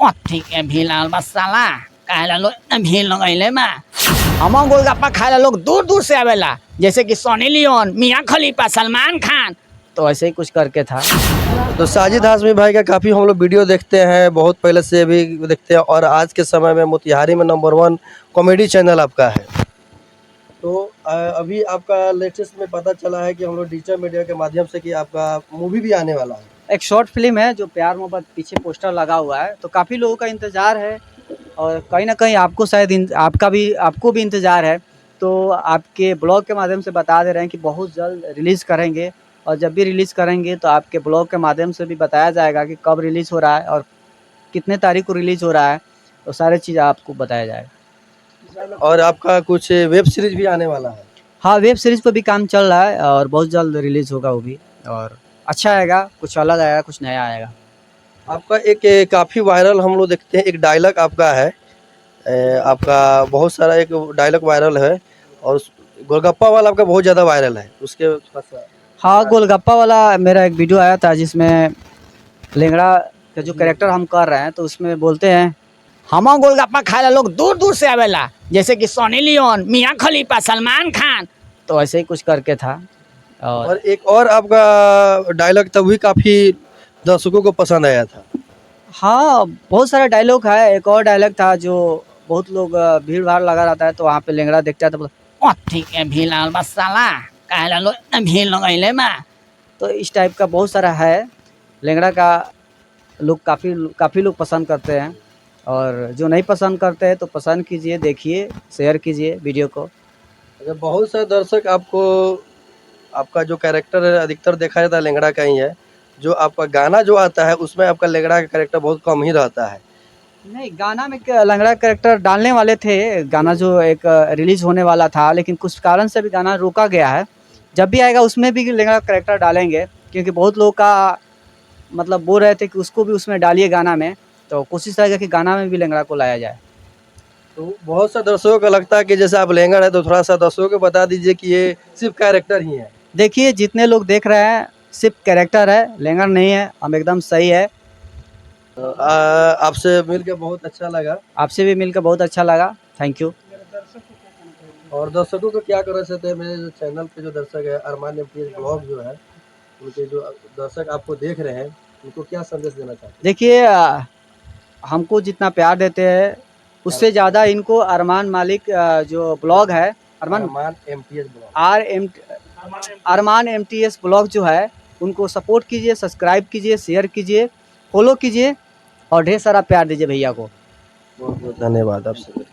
ठीक है भीलाल मसाला काहेला लोग भीड़ लगैले बा। हम गोलगप्पा खाएला लोग दूर दूर से आवेला, जैसे कि सनी लियोन, मियां खलीफा, सलमान खान। तो ऐसे ही कुछ करके था। तो साजिद हाशमी भाई का काफ़ी हम लोग वीडियो देखते हैं, बहुत पहले से भी देखते हैं, और आज के समय में मोतिहारी में नंबर 1 कॉमेडी चैनल आपका है। तो अभी आपका लेटेस्ट में पता चला है कि हम लोग डिजिटल मीडिया के माध्यम से कि आपका मूवी भी आने वाला है। एक शॉर्ट फिल्म है जो प्यार मोहब्बत पीछे पोस्टर लगा हुआ है, तो काफ़ी लोगों का इंतज़ार है और कहीं ना कहीं आपको शायद आपको भी इंतज़ार है। तो आपके ब्लॉग के माध्यम से बता दे रहे हैं कि बहुत जल्द रिलीज़ करेंगे, और जब भी रिलीज़ करेंगे तो आपके ब्लॉग के माध्यम से भी बताया जाएगा कि कब रिलीज़ हो रहा है और कितने तारीख को रिलीज़ हो रहा है, तो सारे चीज़ आपको बताया जाएगा। और आपका कुछ वेब सीरीज भी आने वाला है। हाँ, वेब सीरीज़ पर भी काम चल रहा है और बहुत जल्द रिलीज़ होगा वो भी, और अच्छा आएगा, कुछ अलग आएगा, कुछ नया आएगा। आपका एक काफ़ी वायरल हम लोग देखते हैं, एक डायलॉग आपका है, आपका बहुत सारा एक डायलॉग वायरल है, और गोलगप्पा वाला आपका बहुत ज़्यादा वायरल है, उसके थोड़ा-सा। हाँ, गोलगप्पा वाला मेरा एक वीडियो आया था जिसमें लेंगड़ा का जो कैरेक्टर हम कर रहे हैं, तो उसमें बोलते हैं हम गोलगप्पा खाएला लोग दूर दूर से आवेला, जैसे कि सनी लियोन, मियां खलीफा, सलमान खान। तो ऐसे ही कुछ करके था। और एक और आपका डायलॉग था, वही काफ़ी दर्शकों को पसंद आया था। हाँ, बहुत सारा डायलॉग है। एक और डायलॉग था जो बहुत लोग भीड़ भाड़ लगा रहता है, तो वहाँ पे लेंगड़ा देखता है तो ठीक है भीलाल मसाला काहेला लोग भीड़ लगैले बा। तो इस टाइप का बहुत सारा है। लेंगड़ा का लोग काफ़ी लोग पसंद करते हैं, और जो नहीं पसंद करते हैं तो पसंद कीजिए, देखिए, शेयर कीजिए वीडियो को। अच्छा, बहुत सारे दर्शक आपको, आपका जो कैरेक्टर है अधिकतर देखा जाता है लेंगड़ा का ही है, जो आपका गाना जो आता है उसमें आपका लेंगड़ा का कैरेक्टर बहुत कम ही रहता है। नहीं, गाना में लंगड़ा कैरेक्टर डालने वाले थे, गाना जो एक रिलीज़ होने वाला था, लेकिन कुछ कारण से भी गाना रोका गया है। जब भी आएगा उसमें भी लंगड़ा कैरेक्टर डालेंगे, क्योंकि बहुत लोग का मतलब बोल रहे थे कि उसको भी उसमें डालिए गाना में, तो कोशिश रहेगा कि गाना में भी लंगड़ा को लाया जाए। तो बहुत सा दर्शकों को लगता है कि जैसे आप लेंगड़ है, तो थोड़ा सा दर्शकों को बता दीजिए कि ये सिर्फ कैरेक्टर ही है। देखिए, जितने लोग देख रहे हैं सिर्फ कैरेक्टर है, लंगड़ नहीं है, हम एकदम सही है। आपसे मिलकर बहुत अच्छा लगा। आपसे भी मिलकर बहुत अच्छा लगा, थैंक यू। और दर्शकों को क्या करना चाहते हैं, मेरे जो चैनल पे जो दर्शक है, अरमान एमटीएस ब्लॉग जो है, उनके जो दर्शक आपको देख रहे हैं, उनको क्या संदेश देना चाहते हैं? देखिए, हमको जितना प्यार देते हैं उससे ज़्यादा इनको अरमान मालिक जो ब्लॉग है, अरमान एमटीएस ब्लॉग, अरमान एमटीएस ब्लॉग जो है, उनको सपोर्ट कीजिए, सब्सक्राइब कीजिए, शेयर कीजिए, फॉलो कीजिए और ढेर सारा प्यार दीजिए भैया को। बहुत बहुत धन्यवाद आपसे।